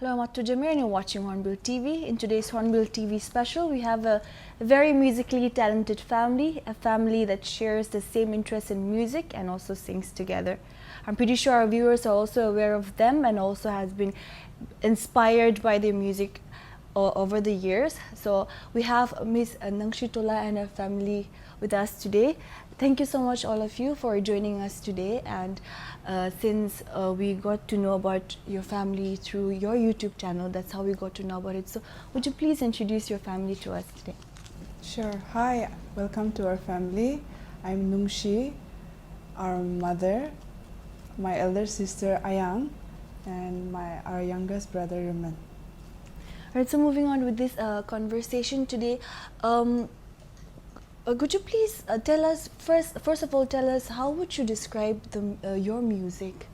Hello, I'm Attu Jamir and you're watching Hornbill TV. In today's Hornbill TV special, we have a very musically talented family, a family that shares the same interest in music and also sings together. I'm pretty sure our viewers are also aware of them and also has been inspired by their music over the years. So we have Miss Nangshitola and her family with us today. Thank you so much all of you for joining us today, and since we got to know about your family through your YouTube channel, that's how we got to know about it. So would you please introduce your family to us today? Sure. Hi, welcome to our family. I'm Nungshi, our mother, my elder sister Ayang, and our youngest brother Raman. Alright, so moving on with this conversation today, could you please tell us, first of all, tell us how would you describe your music?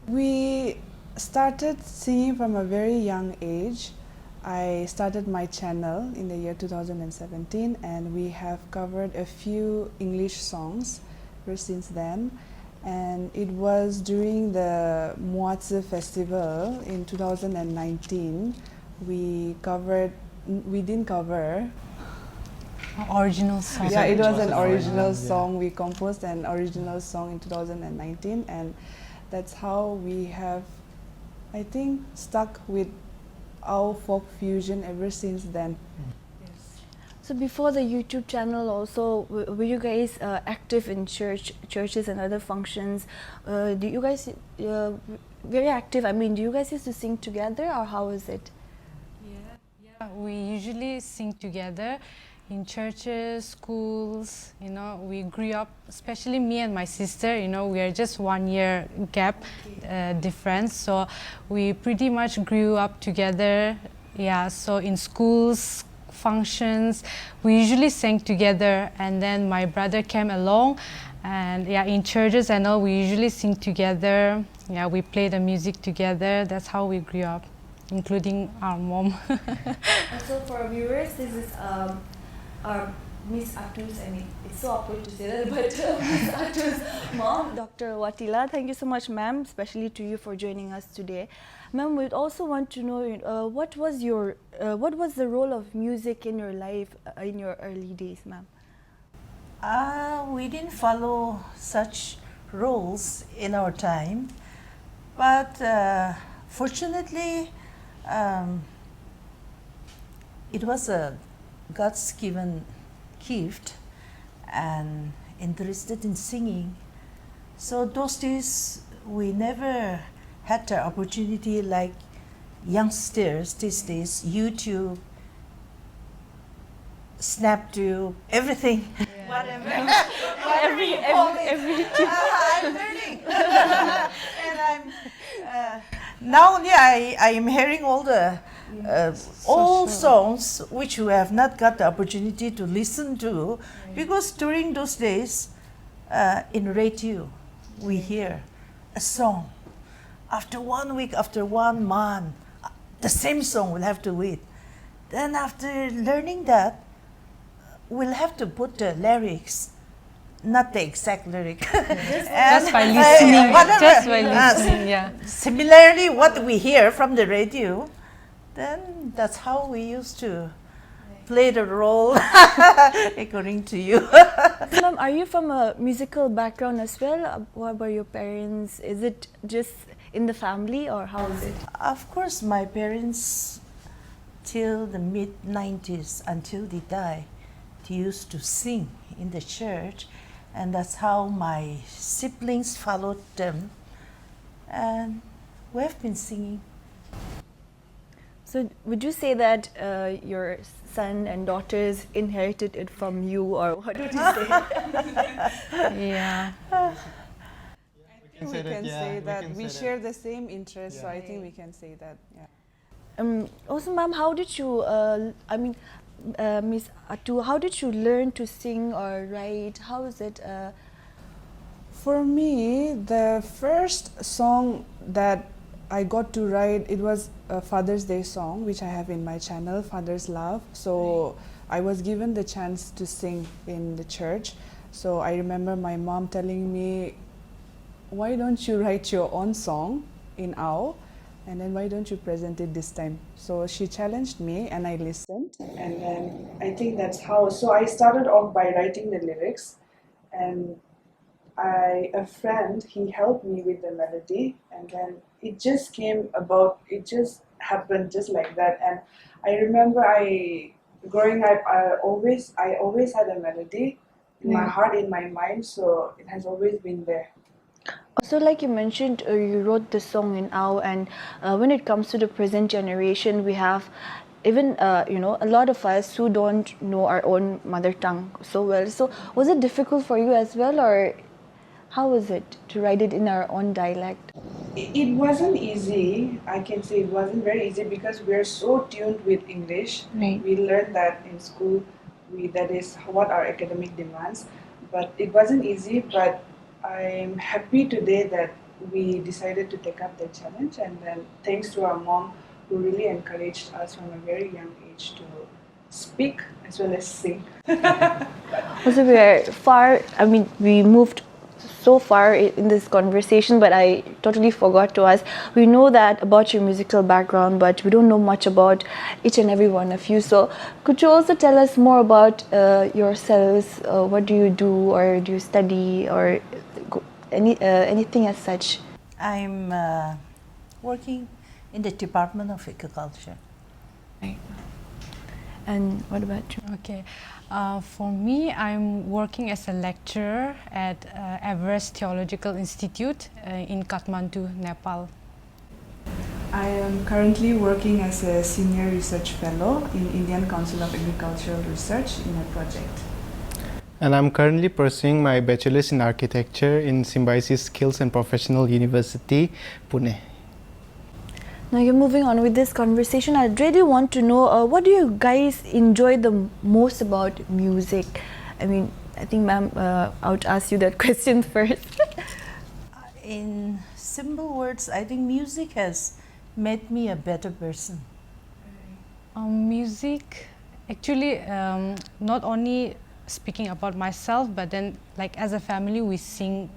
We started singing from a very young age. I started my channel in the year 2017, and we have covered a few English songs ever since then. And it was during the Muatze festival in 2019. We didn't cover. Original song. Yeah, it was an original song. We composed an original song in 2019, and that's how we have, I think, stuck with our folk fusion ever since then. Yes. So before the YouTube channel also, were you guys active in churches and other functions? Do you guys, very active, I mean, do you guys used to sing together or how is it? Yeah, we usually sing together in churches, schools. You know, we grew up, especially me and my sister, you know, we are just 1 year gap difference, so we pretty much grew up together. Yeah, so in schools, functions, we usually sang together, and then my brother came along, and yeah, in churches and all, we usually sing together. Yeah, we play the music together. That's how we grew up, including our mom. Also for our viewers, this is our Miss Attu's, I mean, it's so awkward to say that, but Miss Attu's mom, Dr. Watila. Thank you so much, ma'am, especially to you for joining us today. Ma'am, we'd also want to know what was the role of music in your life in your early days, ma'am? We didn't follow such roles in our time, but fortunately, it was a God's given gift and interested in singing. So those days we never had the opportunity like youngsters these days, YouTube, Snaptube, everything. Yeah. Whatever. Everything. I'm learning. And now I am hearing all the old songs which we have not got the opportunity to listen to, because during those days in radio we hear a song. After 1 week, after 1 month, the same song we'll have to wait. Then after learning that, we'll have to put the lyrics, not the exact lyric. Just by listening. Just by listening, yeah. Similarly, what we hear from the radio, then that's how we used to play the role according to you. Ma'am, are you from a musical background as well? What were your parents? Is it just in the family or how is it? Of course, my parents, till the mid-90s, until they died, they used to sing in the church, and that's how my siblings followed them, and we have been singing. So would you say that your son and daughters inherited it from you, or what would you say? Yeah. We can say that we share the same interest, so I think we can say that. Yeah. Also, ma'am, how did you? Miss Attu, how did you learn to sing or write? How is it? For me, the first song that I got to write, it was a Father's Day song, which I have in my channel, Father's Love. So I was given the chance to sing in the church. So I remember my mom telling me, why don't you write your own song in Ao? and then why don't you present it this time? So she challenged me and I listened, and then I think that's how. So I started off by writing the lyrics, and a friend, he helped me with the melody, and then it just came about, it just happened just like that. And I remember growing up, I always had a melody in my heart, in my mind, so it has always been there. So, like you mentioned, you wrote the song in Ao, and when it comes to the present generation, we have even a lot of us who don't know our own mother tongue so well. So, was it difficult for you as well, or how was it to write it in our own dialect? It wasn't easy. I can say it wasn't very easy because we're so tuned with English. Right. We learned that in school. That is what our academic demands. But it wasn't easy. But I'm happy today that we decided to take up the challenge. And then thanks to our mom, who really encouraged us from a very young age to speak as well as sing. Also, we are far. I mean, we moved so far in this conversation, but I totally forgot to ask. We know that about your musical background, but we don't know much about each and every one of you. So, could you also tell us more about yourselves? What do you do, or do you study, or anything as such? I'm working in the Department of Agriculture. Right. And what about you? Okay, for me, I'm working as a lecturer at Everest Theological Institute in Kathmandu, Nepal. I am currently working as a senior research fellow in Indian Council of Agricultural Research in a project. And I'm currently pursuing my bachelor's in architecture in Symbiosis Skills and Professional University, Pune. Now you're moving on with this conversation. I really want to know what do you guys enjoy the most about music? I mean, I think ma'am, I would ask you that question first. In simple words, I think music has made me a better person. Music, actually, not only speaking about myself, but then like as a family we sing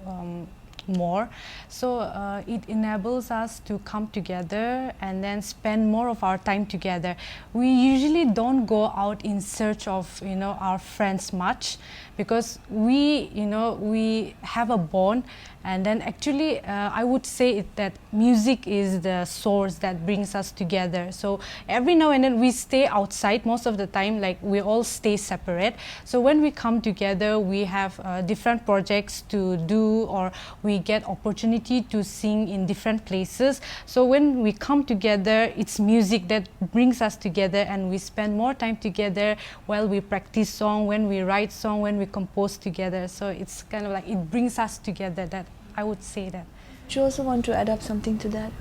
more, so it enables us to come together and then spend more of our time together. We usually don't go out in search of our friends much, because we have a bond. And then actually I would say that music is the source that brings us together. So every now and then we stay outside. Most of the time, like, we all stay separate. So when we come together, we have different projects to do, or we get opportunity to sing in different places. So when we come together, it's music that brings us together, and we spend more time together while we practice song, when we write song, when we compose together. So it's kind of like it brings us together. That I would say that. Do you also want to add up something to that?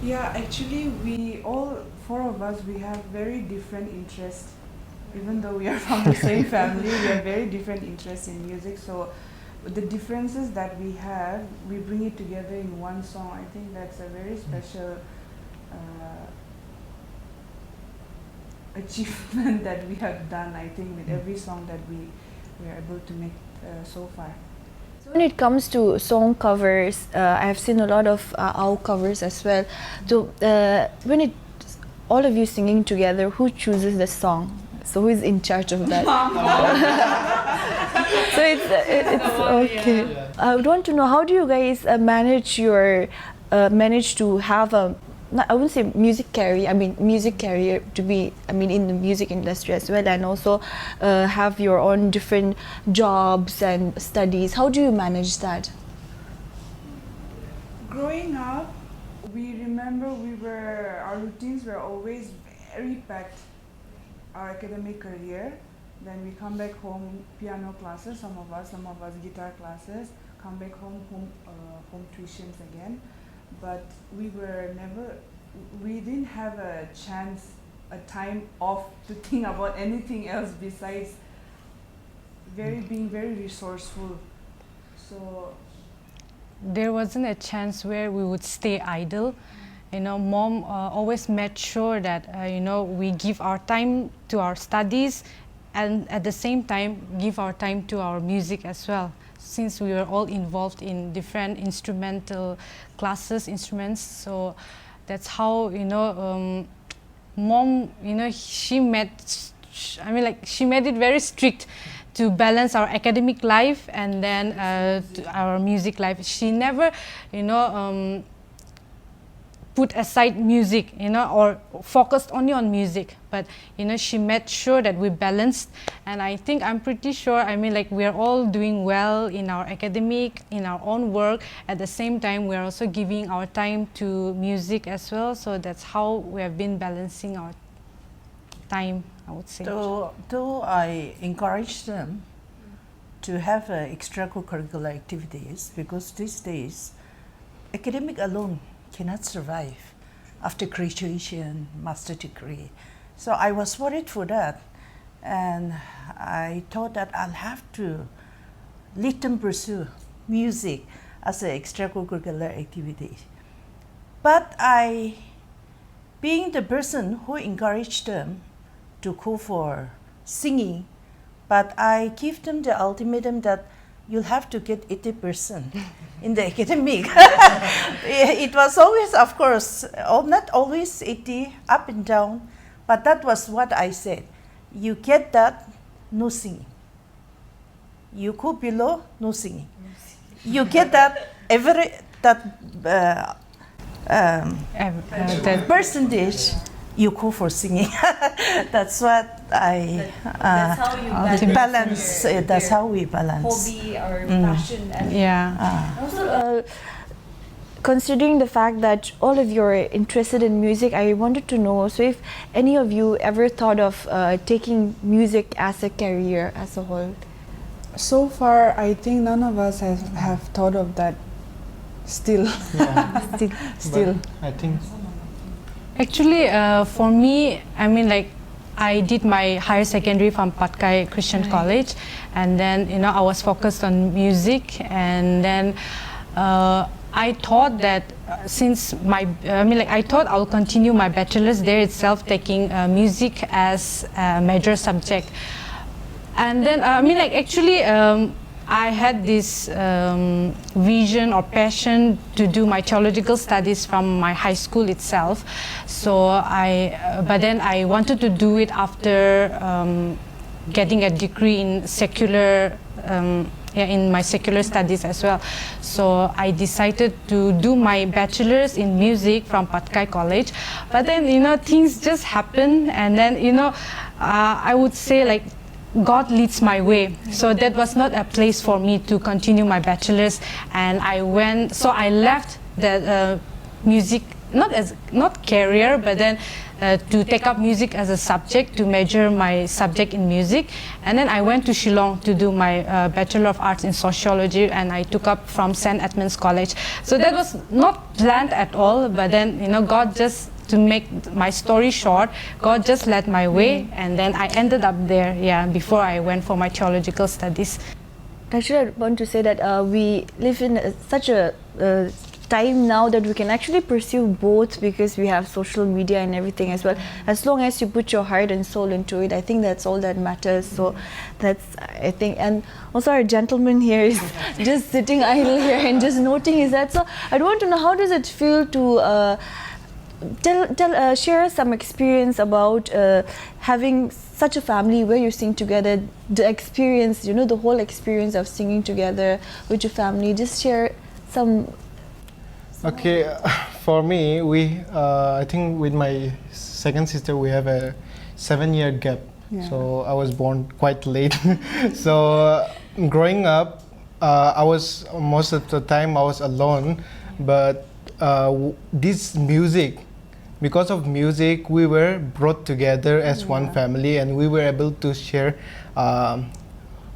Yeah, actually, we all four of us, we have very different interests. Even though we are from the same family, we have very different interests in music. So the differences that we have, we bring it together in one song. I think that's a very special achievement that we have done, I think, with every song that we are able to make so far. So when it comes to song covers, I have seen a lot of Ao covers as well. So when all of you singing together, who chooses the song? So who is in charge of that? So it's okay. I would want to know, how do you guys manage to have a, I wouldn't say music career to be, in the music industry as well, and also have your own different jobs and studies. How do you manage that? Growing up, we remember our routines were always very packed. Our academic career, then we come back home, piano classes, some of us guitar classes, come back home tuitions again. But we didn't have a time off to think about anything else besides being very resourceful. So There wasn't a chance where we would stay idle. Mom always made sure that we give our time to our studies, and at the same time give our time to our music as well, since we were all involved in different instrumental instruments. So that's how, you know, mom, you know, she made it very strict to balance our academic life and then our music life. She never, you know, put aside music, you know, or focused only on music, but you know, she made sure that we balanced. And I think, I'm pretty sure, I mean, like, we're all doing well in our academic, in our own work. At the same time, we're also giving our time to music as well. So that's how we have been balancing our time, I would say. Though I encourage them to have extracurricular activities, because these days academic alone cannot survive after graduation, master degree. So I was worried for that, and I thought that I'll have to let them pursue music as an extracurricular activity. But I, being the person who encouraged them to go for singing, but I give them the ultimatum that you'll have to get 80% in the academic. It was always, of course, not always 80, up and down, but that was what I said. You get that, no singing. You go below, no singing. You get that, that percentage, you go for singing. That's what I That's how you balance. That's how we balance. hobby or passion. And Yeah. also, considering the fact that all of you are interested in music, I wanted to know, so if any of you ever thought of taking music as a career as a whole? So far, I think none of us have thought of that still. Yeah. Still. But I think Actually, for me, I mean, like, I did my higher secondary from Patkai Christian College, and then, you know, I was focused on music, and then I thought that since I thought I'll continue my bachelor's there itself, taking music as a major subject. And then, actually, I had this vision or passion to do my theological studies from my high school itself. So but then I wanted to do it after getting a degree in secular, in my secular studies as well. So I decided to do my bachelor's in music from Patkai College. But then, you know, things just happen, and then, you know, I would say, like, God leads my way. So that was not a place for me to continue my bachelor's, and I left the music, not career, but then to take up music as a subject, to major my subject in music. And then I went to Shillong to do my Bachelor of Arts in Sociology, and I took up from St. Edmund's College. So that was not planned at all, but then, you know, God just, to make my story short, God just led my way, and then I ended up there, before I went for my theological studies. Actually, I want to say that we live in such a time now that we can actually pursue both, because we have social media and everything as well. As long as you put your heart and soul into it, I think that's all that matters. So that's, I think, and also our gentleman here is just sitting idle here and just noting his that. So I want to know, how does it feel to share some experience about having such a family where you sing together, the experience, you know, the whole experience of singing together with your family. Just share some. okay, for me, I think with my second sister we have a 7-year gap. Yeah. So I was born quite late. So growing up, I was most of the time I was alone, but this music, because of music, we were brought together as one family, and we were able to share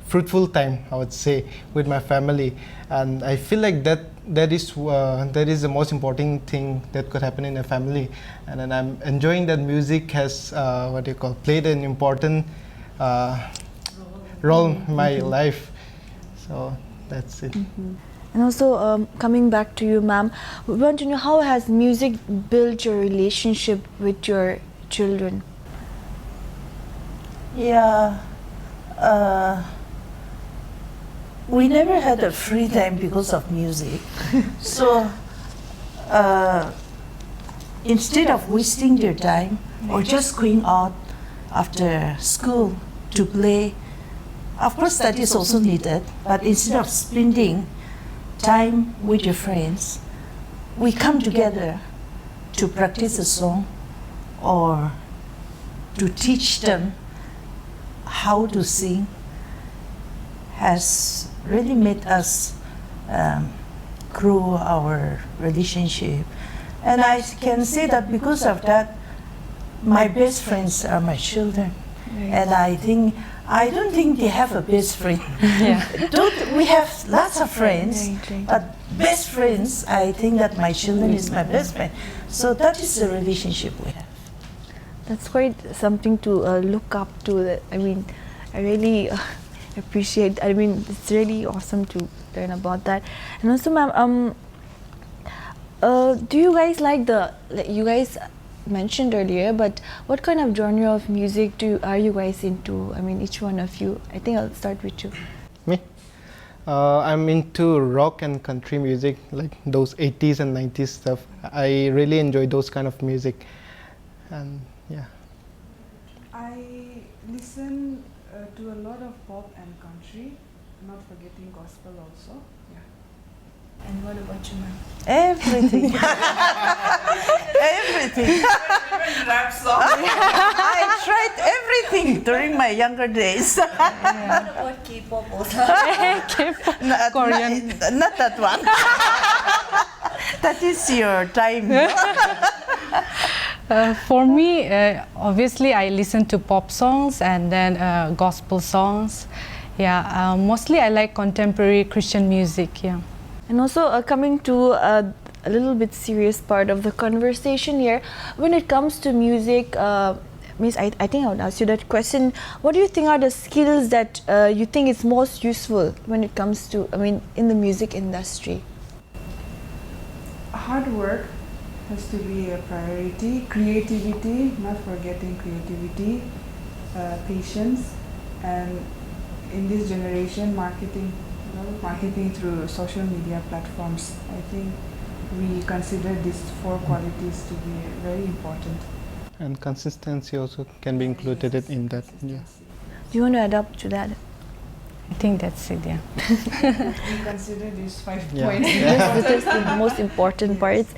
fruitful time, I would say, with my family. And I feel like that is the most important thing that could happen in a family. And then I'm enjoying that music has played an important role in my life. So that's it. And also, coming back to you, ma'am, we want to know, how has music built your relationship with your children? Yeah, we never had a free time because of music. So instead of wasting their time or just going out after school to play, of course that is also needed, but instead of spending time with your friends, we come together to practice a song or to teach them how to sing has really made us grow our relationship. And I can say that because of that, my best friends are my children. And I don't think they have a best friend. We have lots of friends, but best friends, I think that my children is my best friend. So that is the relationship we have. That's quite something to look up to. I mean, I really appreciate. I mean, it's really awesome to learn about that. And also, ma'am, do you guys like you guys mentioned earlier, but what kind of genre of music are you guys into? I mean, each one of you. I think I'll start with you. Me? I'm into rock and country music, like those 80s and 90s stuff. I really enjoy those kind of music. And yeah. I listen to a lot of pop and country, not forgetting gospel also. Yeah. And what about you, ma'am? Everything. Everything. I tried everything during my younger days. What about K-pop also? Korean. Not that one. That is your time. For me, obviously, I listen to pop songs and then gospel songs. Yeah, mostly I like contemporary Christian music. Yeah. And also coming to a little bit serious part of the conversation here, when it comes to music, Miss, I think I would ask you that question. What do you think are the skills that you think is most useful when it comes to, I mean, in the music industry? Hard work has to be a priority. Creativity, not forgetting creativity, patience, and in this generation, marketing through social media platforms. I think we consider these 4 qualities to be very important. And consistency also can be included in that. Yeah. Do you want to adapt to that? I think that's it. Yeah. We consider these 5 Yeah. points. This is the most important parts.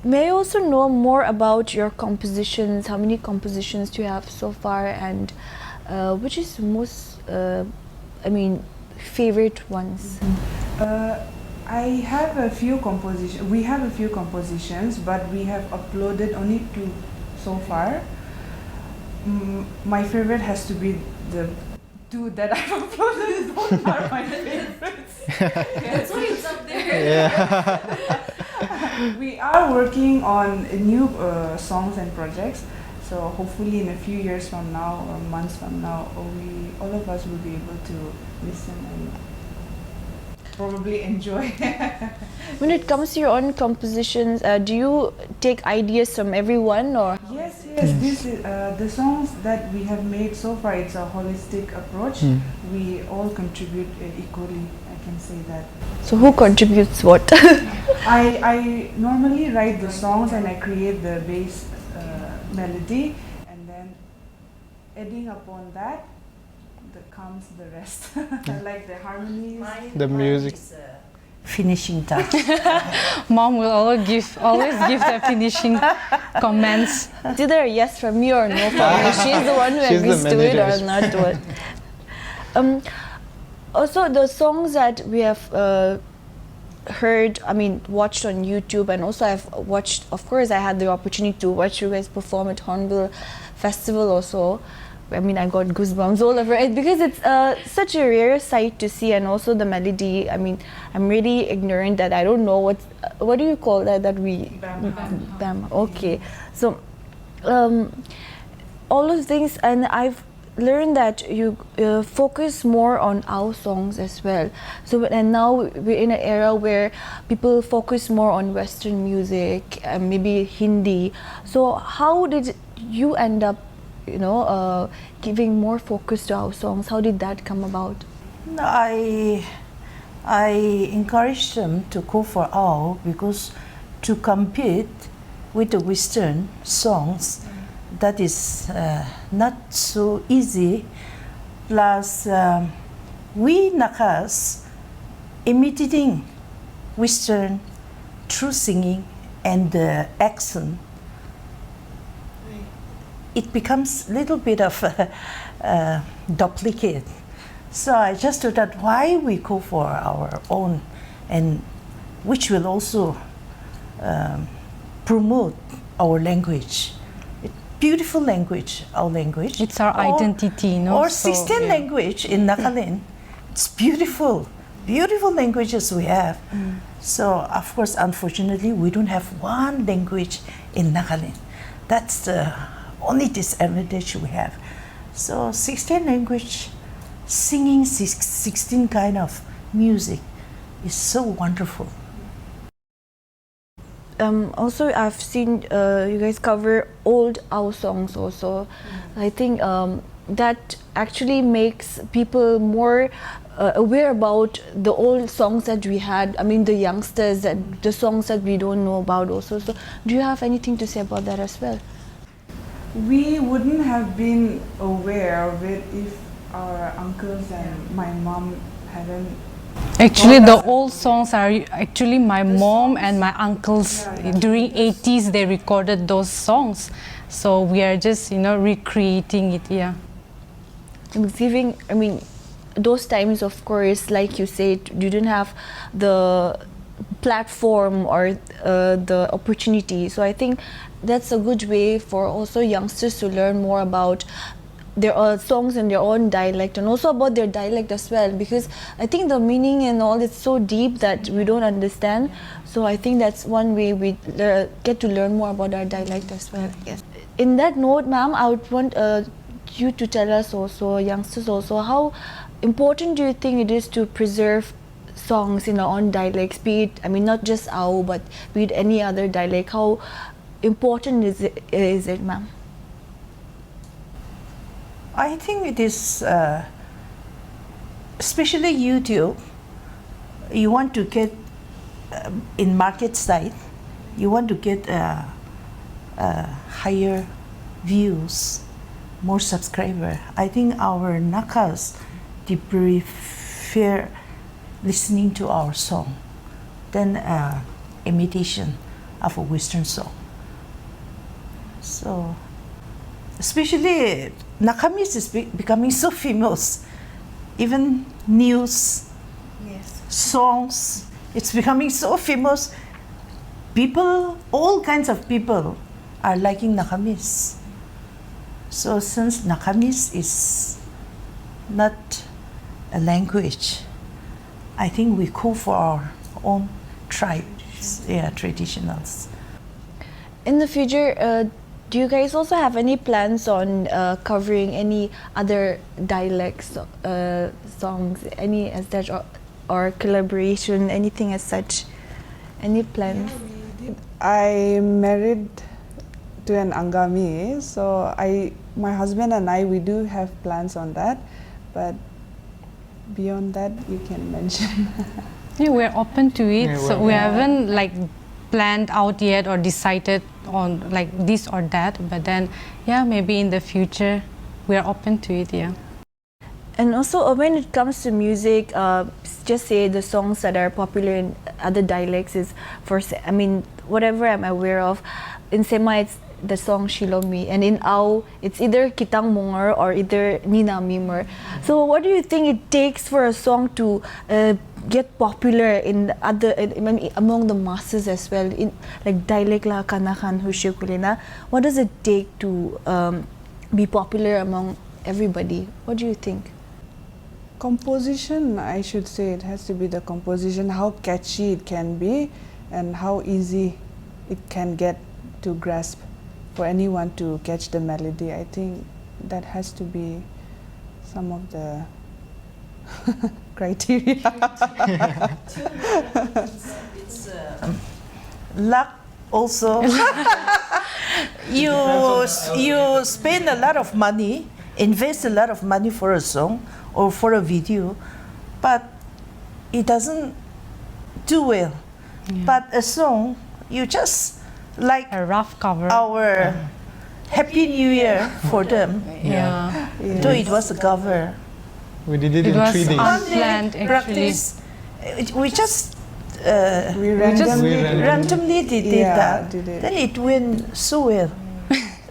May I also know more about your compositions? How many compositions do you have so far, and which is most, favorite ones? I have a few compositions. We have a few compositions, but we have uploaded only 2 so far. My favorite has to be the 2 that I've uploaded. Both are my favorites. That's why it's up there. Yeah. We are working on new songs and projects. So hopefully in a few years from now or months from now, all of us will be able to listen and probably enjoy. When it comes to your own compositions, do you take ideas from everyone, or? Yes. This is the songs that we have made so far. It's a holistic approach. We all contribute equally. I can say that. So who contributes what? I normally write the songs and I create the bass melody, and then adding upon that comes the rest. Like the harmonies. The music. Finishing touch. Mom will always give the finishing comments. It's either a yes from me or no from me. She's the one who She's the agrees to it or manager. not to it. Also, the songs that we have watched on YouTube, and also I've watched, of course, I had the opportunity to watch you guys perform at Hornbill Festival also. I mean, I got goosebumps all over it because it's such a rare sight to see, and also the melody. I mean, I'm really ignorant that I don't know what do you call that Bam. Okay, so all of things, and I've learned that you focus more on our songs as well. So, and now we're in an era where people focus more on Western music, maybe Hindi. So how did you end up, giving more focus to our songs? How did that come about? No, I encourage them to go for all, because to compete with the Western songs, that is not so easy. Plus, we Nakas imitating Western through singing and the accent, it becomes a little bit of a duplicate. So I just thought that why we go for our own, and which will also promote our language. Beautiful language, our language. It's our identity, you know. Or so, 16 yeah. language in Nagaland. It's beautiful, beautiful languages we have. So of course, unfortunately, we don't have one language in Nagaland. That's the only disadvantage we have. So 16 language, singing 16 kind of music is so wonderful. Also, I've seen you guys cover old our songs also. I think that actually makes people more aware about the old songs that we had. I mean, the youngsters, that the songs that we don't know about also. So, do you have anything to say about that as well? We wouldn't have been aware of it if our uncles and my mom hadn't. Actually, the old songs are actually my mom and my uncles. During 80s, they recorded those songs. So we are just, you know, recreating it, yeah. Giving, I mean, those times, of course, like you said, you didn't have the platform or the opportunity. So I think that's a good way for also youngsters to learn more about their songs in their own dialect, and also about their dialect as well, because I think the meaning and all is so deep that we don't understand. So I think that's one way we get to learn more about our dialect as well. Yes. In that note, ma'am, I would want you to tell us also, youngsters also, how important do you think it is to preserve songs in our own dialects, be it, I mean, not just our, but be it any other dialect? How important is it, ma'am? I think it is, especially YouTube, you want to get in market side, you want to get higher views, more subscriber. I think our Nakas, they prefer listening to our song than imitation of a Western song. So, especially Nakamis is becoming so famous. Even news, songs, it's becoming so famous. People, all kinds of people are liking Nakamis. So since Nakamis is not a language, I think we go for our own tribes, traditionals. In the future, do you guys also have any plans on covering any other dialects, songs, any as such, or collaboration, anything as such? Any plans? I married to an Angami, so my husband and I, we do have plans on that, but beyond that, you can mention. Yeah, we're open to it. Yeah, So we haven't like planned out yet or decided on like this or that, but then yeah, maybe in the future we're open to it. Yeah. And also, when it comes to music, just say the songs that are popular in other dialects is I mean, whatever I'm aware of, in Sema it's the song Shilomi, and in Au it's either Kitang Mongar or either Nina Mimer. So what do you think it takes for a song to get popular in among the masses as well, in like dialect la kanakan hushikulina? What does it take to be popular among everybody? What do you think? Composition, I should say, it has to be the composition, how catchy it can be and how easy it can get to grasp for anyone to catch the melody. I think that has to be some of the criteria. It's luck also. you spend a lot of money, invest a lot of money for a song or for a video, but it doesn't do well. Yeah. But a song, you just like a rough cover. our Happy New Year for them. Yeah. Though it was a cover. We did it It in was 3 days. unplanned actually. Practice. We just We randomly- randomly did Yeah, that. did it. Then it went so well.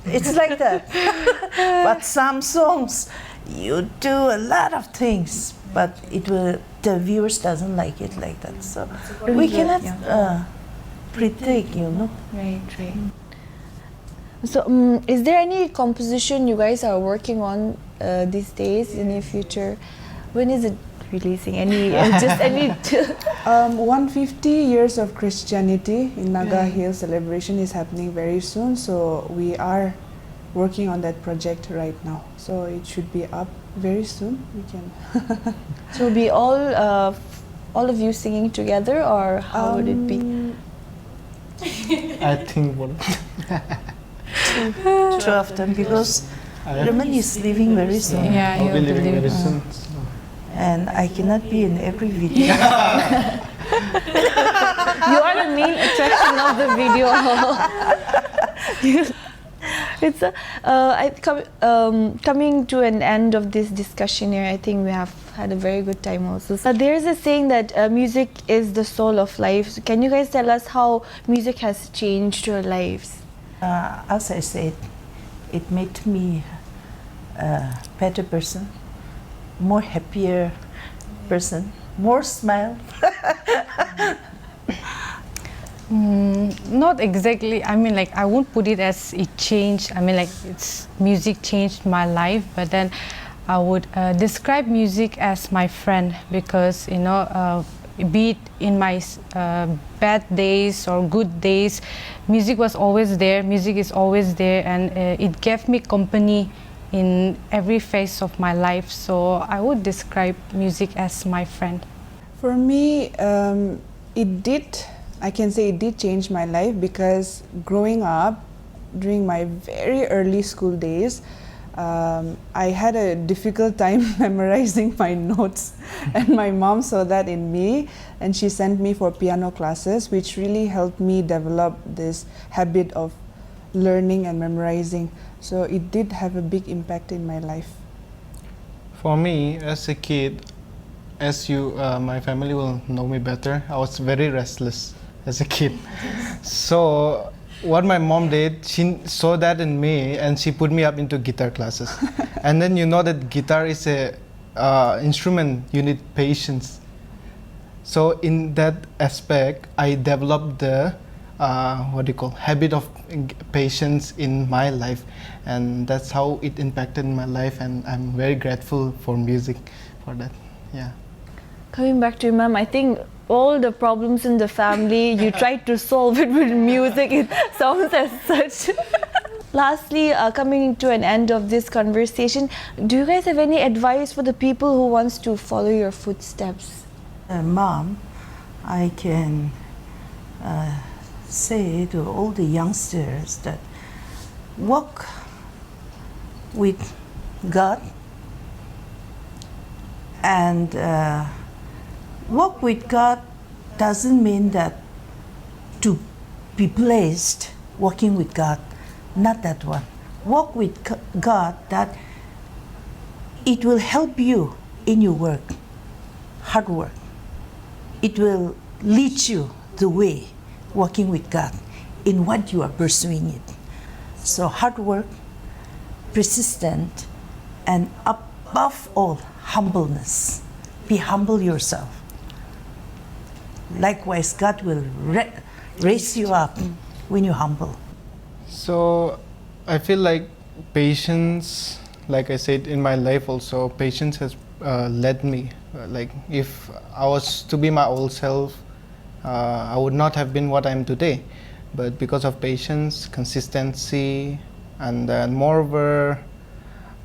It's like that. But some songs, you do a lot of things, but the viewers doesn't like it like that. So we cannot predict, you know. Right, right. So, is there any composition you guys are working on these days in the future? When is it releasing? Any just any? 150 years of Christianity in Naga Hill celebration is happening very soon, so we are working on that project right now. So it should be up very soon. We can. So be all of you singing together, or how would it be? I think what Two of them, because Raman is leaving very soon. Yeah, I'll be you'll leaving believe. very soon. And I cannot be in every video. You are the main attraction of the video. It's coming to an end of this discussion here. I think we have had a very good time also. So there is a saying that music is the soul of life. So can you guys tell us how music has changed your lives? As I said, it made me a better person, more happier person, more smile. Not exactly. I mean, like, I won't put it as it changed. I mean, like, it's music changed my life, but then I would describe music as my friend, because, you know, be it in my bad days or good days, music was always there. Music is always there, and it gave me company in every phase of my life. So I would describe music as my friend. For me, I can say it did change my life, because growing up, during my very early school days, I had a difficult time memorizing my notes, and my mom saw that in me, and she sent me for piano classes, which really helped me develop this habit of learning and memorizing. So it did have a big impact in my life. For me, as a kid, as my family will know me better, I was very restless as a kid. So what my mom did, she saw that in me and she put me up into guitar classes. And then you know that guitar is a instrument, you need patience. So in that aspect, I developed the habit of patience in my life, and that's how it impacted my life, and I'm very grateful for music for that. Yeah. Coming back to Imam, I think all the problems in the family, you tried to solve it with music. It sounds as such. Lastly, coming to an end of this conversation, do you guys have any advice for the people who wants to follow your footsteps? Mom, I can say to all the youngsters that walk with God, and walk with God doesn't mean that to be blessed walking with God, not that one. Walk with God that it will help you in your work, hard work. It will lead you the way, walking with God, in what you are pursuing it. So hard work, persistent, and above all, humbleness. Be humble yourself. Likewise, God will raise you up when you're humble. So I feel like patience, like I said in my life also, patience has led me. Like if I was to be my old self, I would not have been what I am today. But because of patience, consistency, and then moreover,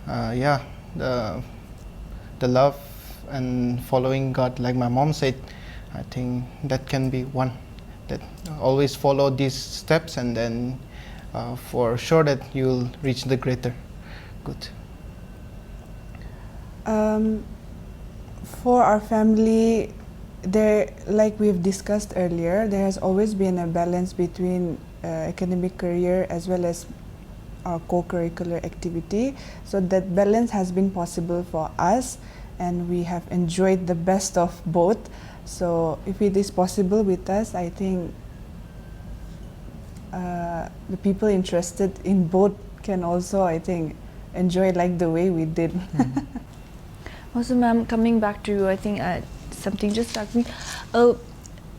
the love and following God, like my mom said, I think that can be one. That always follow these steps, and then for sure that you'll reach the greater good. For our family, there, like we've discussed earlier, there has always been a balance between academic career as well as our co-curricular activity. So that balance has been possible for us, and we have enjoyed the best of both. So if it is possible with us, I think the people interested in both can also, I think, enjoy like the way we did. Also, ma'am, coming back to you, I think something just struck me.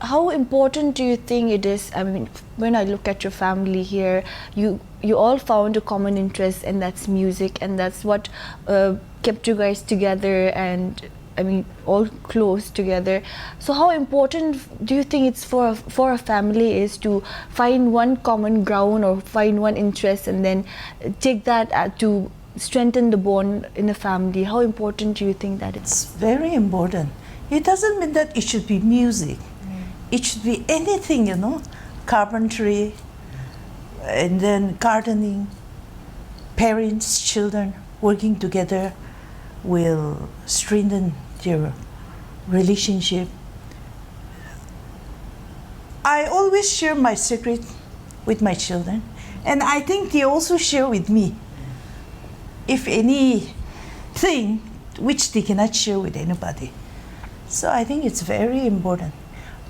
How important do you think it is? I mean, when I look at your family here, you all found a common interest, and that's music, and that's what kept you guys together, and I mean, all close together. So how important do you think it's for a family is to find one common ground or find one interest and then take that to strengthen the bond in the family? How important do you think that It's very important. It doesn't mean that it should be music. It should be anything, you know, carpentry, and then gardening. Parents, children working together will strengthen their relationship. I always share my secret with my children, and I think they also share with me. If anything which they cannot share with anybody. So I think it's very important.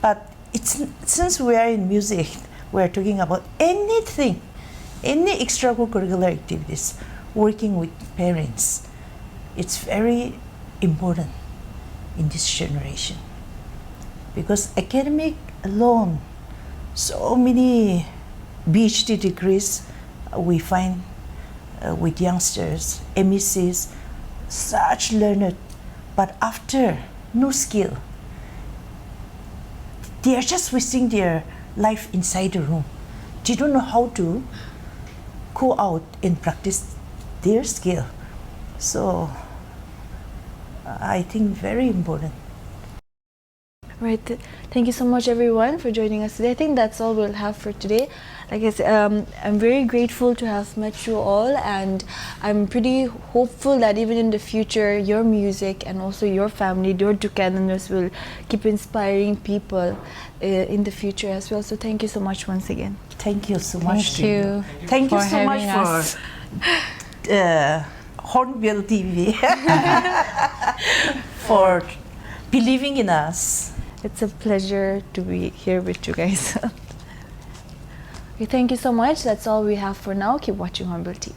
But since we are in music, we are talking about anything, any extracurricular activities, working with parents. It's very important in this generation. Because academic alone, so many PhD degrees we find with youngsters, MECs, such learned, but after no skill, they are just wasting their life inside the room. They don't know how to go out and practice their skill. So I think very important. Right. Thank you so much, everyone, for joining us today. I think that's all we'll have for today. Like I said, I'm very grateful to have met you all, and I'm pretty hopeful that even in the future, your music and also your family, your togetherness will keep inspiring people in the future as well. So thank you so much once again. Thank you so much. Thank you. Thank you for so much having us. for Hornbill TV for believing in us. It's a pleasure to be here with you guys. Okay, thank you so much. That's all we have for now. Keep watching Hornbill TV.